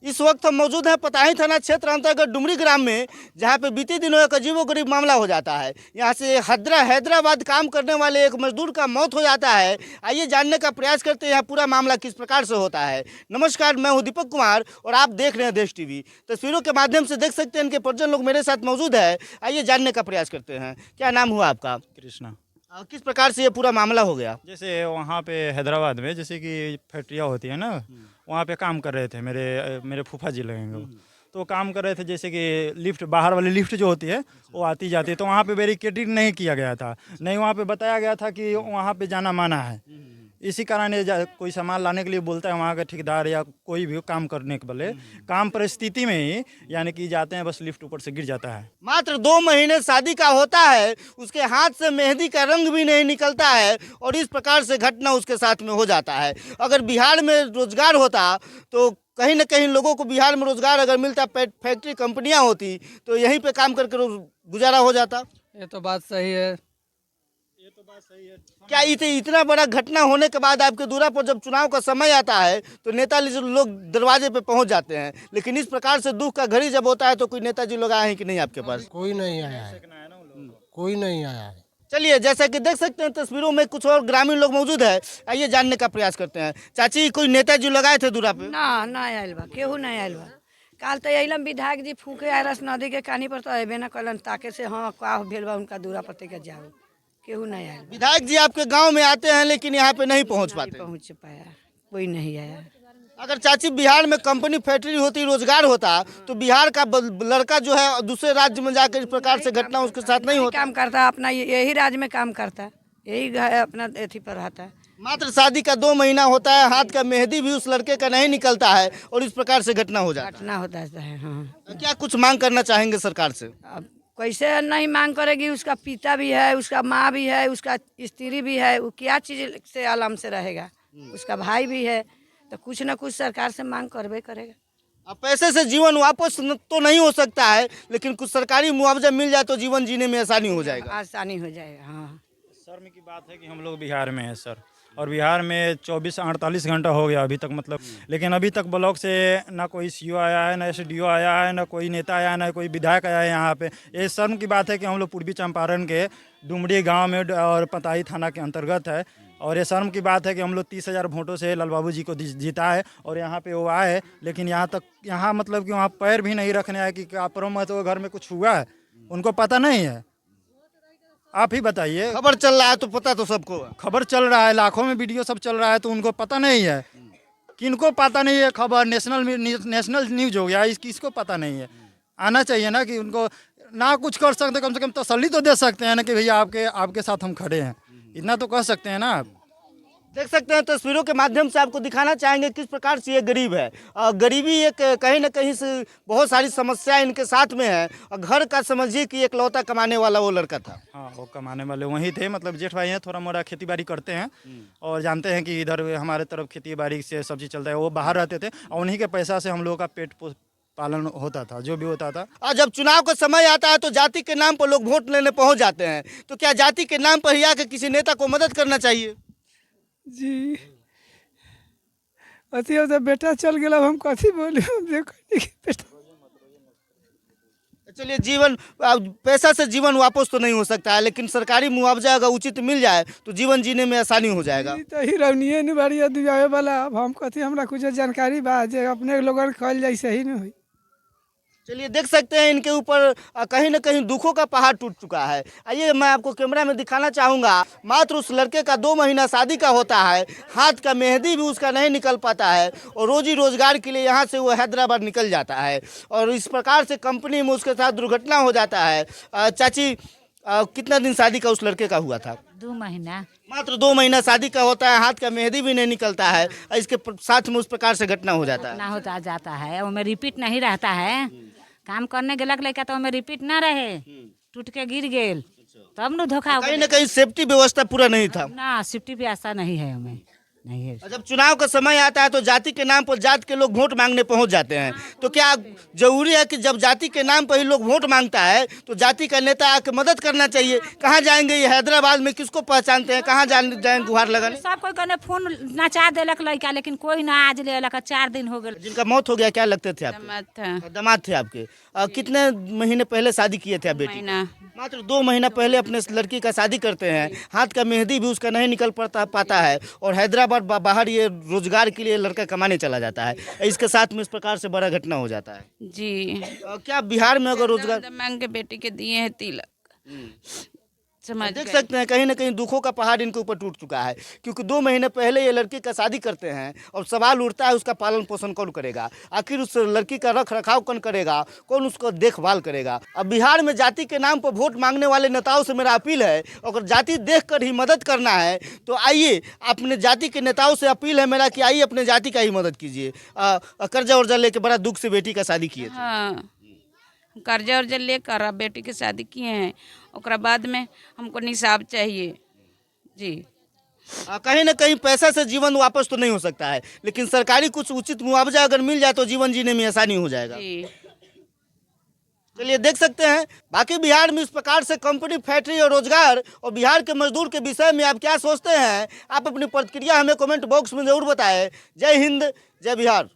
इस वक्त हम मौजूद हैं पताही थाना क्षेत्र अंतर्गत डुमरी ग्राम में, जहां पे बीते दिनों एक अजीबोगरीब मामला हो जाता है। यहां से हैदराबाद काम करने वाले एक मजदूर का मौत हो जाता है। आइए जानने का प्रयास करते हैं यहाँ पूरा मामला किस प्रकार से होता है। नमस्कार, मैं हूँ दीपक कुमार और आप देख रहे हैं देश टीवी। तस्वीरों के माध्यम से देख सकते हैं इनके परिजन लोग मेरे साथ मौजूद है। आइए जानने का प्रयास करते हैं। क्या नाम हुआ आपका? कृष्णा। किस प्रकार से ये पूरा मामला हो गया? जैसे वहाँ पे हैदराबाद में जैसे कि फैक्ट्रियाँ होती है ना, वहाँ पे काम कर रहे थे मेरे मेरे फूफा जी लगेंगे वो। तो काम कर रहे थे, जैसे कि लिफ्ट, बाहर वाली लिफ्ट जो होती है वो आती जाती है, तो वहाँ पे बैरिकेडिंग नहीं किया गया था, नहीं वहाँ पे बताया गया था कि वहाँ पे जाना माना है। इसी कारण ये कोई सामान लाने के लिए बोलता है वहाँ का ठेकेदार या कोई भी काम करने के बदले काम परिस्थिति में ही यानी कि जाते हैं, बस लिफ्ट ऊपर से गिर जाता है। मात्र 2 महीने शादी का होता है, उसके हाथ से मेहंदी का रंग भी नहीं निकलता है और इस प्रकार से घटना उसके साथ में हो जाता है। अगर बिहार में रोजगार होता तो कहीं ना कहीं लोगों को बिहार में रोजगार अगर मिलता, फैक्ट्री कंपनियां होती तो यहीं पे काम करके गुजारा हो जाता। ये तो बात सही है। ये तो बात सही है। क्या इतना बड़ा घटना होने के बाद आपके दूरा पर जब चुनाव का समय आता है तो नेताजी लोग दरवाजे पे पहुंच जाते हैं, लेकिन इस प्रकार से दुख का घड़ी जब होता है तो कोई नेताजी लोग आए हैं कि नहीं आपके पास? कोई नहीं आया है, कोई नहीं आया है। चलिए, जैसा कि देख सकते हैं तस्वीरों में कुछ और ग्रामीण लोग मौजूद है। आइए जानने का प्रयास करते हैं। चाची, कोई नेताजी लगाए थे दूरा पे? ना ना आयल बा, केहू नहीं आयल बा। काल तो अइलम विधायक जी फूके आरस नदी के कानी पर तो अबे न कलन, ताके से हाँ का भेल बा उनका दूरा पते के जाओ, केहू नहीं आयल बा। विधायक जी आपके गांव में आते हैं लेकिन यहाँ पे नहीं पहुँच नहीं पाते। पहुँच पाया, कोई नहीं आया। अगर चाची बिहार में कंपनी फैक्ट्री होती, रोजगार होता तो बिहार का लड़का जो है दूसरे राज्य में जाकर इस प्रकार से घटना उसके साथ नहीं होता। काम करता अपना, यही राज्य में काम करता, यही अपना एथी पर रहता है। मात्र शादी का 2 महीना होता है, हाथ का मेहंदी भी उस लड़के का नहीं निकलता है और इस प्रकार से घटना हो जाता घटना होता है। हाँ, है। क्या कुछ मांग करना चाहेंगे सरकार से? अब कैसे नहीं मांग करेगी? उसका पिता भी है, उसका माँ भी है, उसका स्त्री भी है, वो क्या चीज से आराम से रहेगा? उसका भाई भी है, तो कुछ न कुछ सरकार से मांग करबे करेगा। अब पैसे से जीवन वापस तो नहीं हो सकता है, लेकिन कुछ सरकारी मुआवजा मिल जाए तो जीवन जीने में आसानी हो जाएगा। आसानी हो जाएगा। हाँ, शर्म की बात है कि हम लोग बिहार में हैं सर, और बिहार में 24-48 घंटा हो गया अभी तक, मतलब लेकिन अभी तक ब्लॉक से ना कोई सीओ आया है, ना एसडीओ आया है, ना कोई नेता आया है, ना कोई विधायक आया है यहाँ पे। ये शर्म की बात है कि हम लोग पूर्वी चंपारण के डुमरी गांव में और पताही थाना के अंतर्गत है, और ये शर्म की बात है कि हम लोग 30,000 वोटों से लाल बाबू जी को जीता है और यहाँ पे वो आए, लेकिन यहाँ मतलब कि वहाँ पैर भी नहीं रखने आए कि आप तो घर में कुछ हुआ है, उनको पता नहीं है। आप ही बताइए। खबर चल रहा है तो पता तो सबको है। खबर चल रहा है, लाखों में वीडियो सब चल रहा है, तो उनको पता नहीं है। किनको पता नहीं है? खबर नेशनल न्यूज हो गया, इसको पता नहीं है। आना चाहिए ना कि उनको ना कुछ कर सकते, कम से कम तसल्ली तो दे सकते हैं ना कि भैया आपके साथ हम खड़े हैं, इतना तो कह सकते हैं ना आप। देख सकते हैं तस्वीरों के माध्यम से आपको दिखाना चाहेंगे किस प्रकार से ये गरीब है। गरीबी एक कहीं ना कहीं से बहुत सारी समस्याएं इनके साथ में है। और घर का समझिए कि एक लौता कमाने वाला वो लड़का था। हाँ, वो कमाने वाले वहीं थे, मतलब जेठ भाई हैं, थोड़ा मोड़ा खेती बाड़ी करते हैं और जानते हैं कि इधर हमारे तरफ खेती बाड़ी से सब्जी चलता है। वो बाहर रहते थे और उन्हीं के पैसा से हम लोगों का पेट पालन होता था, जो भी होता था। और जब चुनाव का समय आता है तो जाति के नाम पर लोग वोट लेने पहुंच जाते हैं, तो क्या जाति के नाम पर ही आकर किसी नेता को मदद करना चाहिए? जी अति तो बेटा चल गया, हम कथी बोले? बेटा चलिए, जीवन पैसा से जीवन वापस तो नहीं हो सकता है, लेकिन सरकारी मुआवजा अगर उचित मिल जाए तो जीवन जीने में आसानी हो जाएगा। तो ही रवनिये नहीं बाड़ी दिवावे वाला। अब हम कथी, हमरा कुछ जानकारी बा जे अपने लोगन खल जाए सही नहीं हुई। चलिए, देख सकते हैं इनके ऊपर कहीं ना कहीं दुखों का पहाड़ टूट चुका है। आइए मैं आपको कैमरा में दिखाना चाहूँगा। मात्र उस लड़के का 2 महीना शादी का होता है, हाथ का मेहंदी भी उसका नहीं निकल पाता है और रोजी रोजगार के लिए यहाँ से वो हैदराबाद निकल जाता है और इस प्रकार से कंपनी में उसके साथ दुर्घटना हो जाता है। चाची, कितना दिन शादी का उस लड़के का हुआ था? 2 महीना। मात्र 2 महीना शादी का होता है, हाथ का मेहंदी भी नहीं निकलता है, इसके साथ में उस प्रकार से घटना हो जाता है। ना होता जाता है, उसमें रिपीट नहीं रहता है। काम करने गेलक लड़का तो उसमें रिपीट ना रहे, टूट के गिर गेल, तब न धोखा हो कहीं गइल। ना कहीं सेफ्टी व्यवस्था पूरा नहीं था। ना सेफ्टी व्यवस्था नहीं है हमें। नहीं है। और जब चुनाव का समय आता है तो जाति के नाम पर जात के लोग वोट मांगने पहुंच जाते हैं, तो क्या जरूरी है कि जब जाति के नाम पर ही लोग वोट मांगता है तो जाति का नेता आके मदद करना चाहिए? कहाँ जाएंगे ये हैदराबाद में, किसको पहचानते हैं, कहाँ जाएंगे गुहार लगाने? सब कोई कहने फोन नचा देलक लड़का, लेकिन कोई ना आज ले लक, 4 दिन हो गए। जिनका मौत हो गया, क्या लगते थे आपके? दामाद थे आपके। कितने महीने पहले शादी किए थे आप बेटी? मात्र 2 महीना पहले अपने लड़की का शादी करते हैं, हाथ का मेहंदी भी उसका नहीं निकल पाता है, और हैदराबाद बाहर ये रोजगार के लिए लड़का कमाने चला जाता है। इसके साथ में इस प्रकार से बड़ा घटना हो जाता है जी। क्या बिहार में अगर रोजगार मांग के बेटी के दिए हैं तिलक, समझ देख गए। सकते हैं कहीं ना कहीं दुखों का पहाड़ इनके ऊपर टूट चुका है, क्योंकि 2 महीने पहले ये लड़की का शादी करते हैं और सवाल उठता है उसका पालन पोषण कौन करेगा, आखिर उस लड़की का रख रखाव कौन करेगा, कौन उसको देखभाल करेगा। अब बिहार में जाति के नाम पर वोट मांगने वाले नेताओं से मेरा अपील है, अगर जाति देख कर ही मदद करना है तो आइए, अपने जाति के नेताओं से अपील है मेरा कि आइए अपने जाति का ही मदद कीजिए। कर्जा वर्जा लेके बड़ा दुख से बेटी का शादी किए थे। हाँ, कर्जा उर्जा लेकर अब बेटी की शादी किए हैं, ओकरा बाद में हमको निसाब चाहिए जी। कहीं ना कहीं पैसा से जीवन वापस तो नहीं हो सकता है, लेकिन सरकारी कुछ उचित मुआवजा अगर मिल जाए तो जीवन जीने में आसानी हो जाएगा। जी। चलिए देख सकते हैं बाकी बिहार में इस प्रकार से कंपनी, फैक्ट्री और रोजगार और बिहार के मजदूर के विषय में आप क्या सोचते हैं? आप अपनी प्रतिक्रिया हमें कमेंट बॉक्स में जरूर बताएं। जय हिंद, जय बिहार।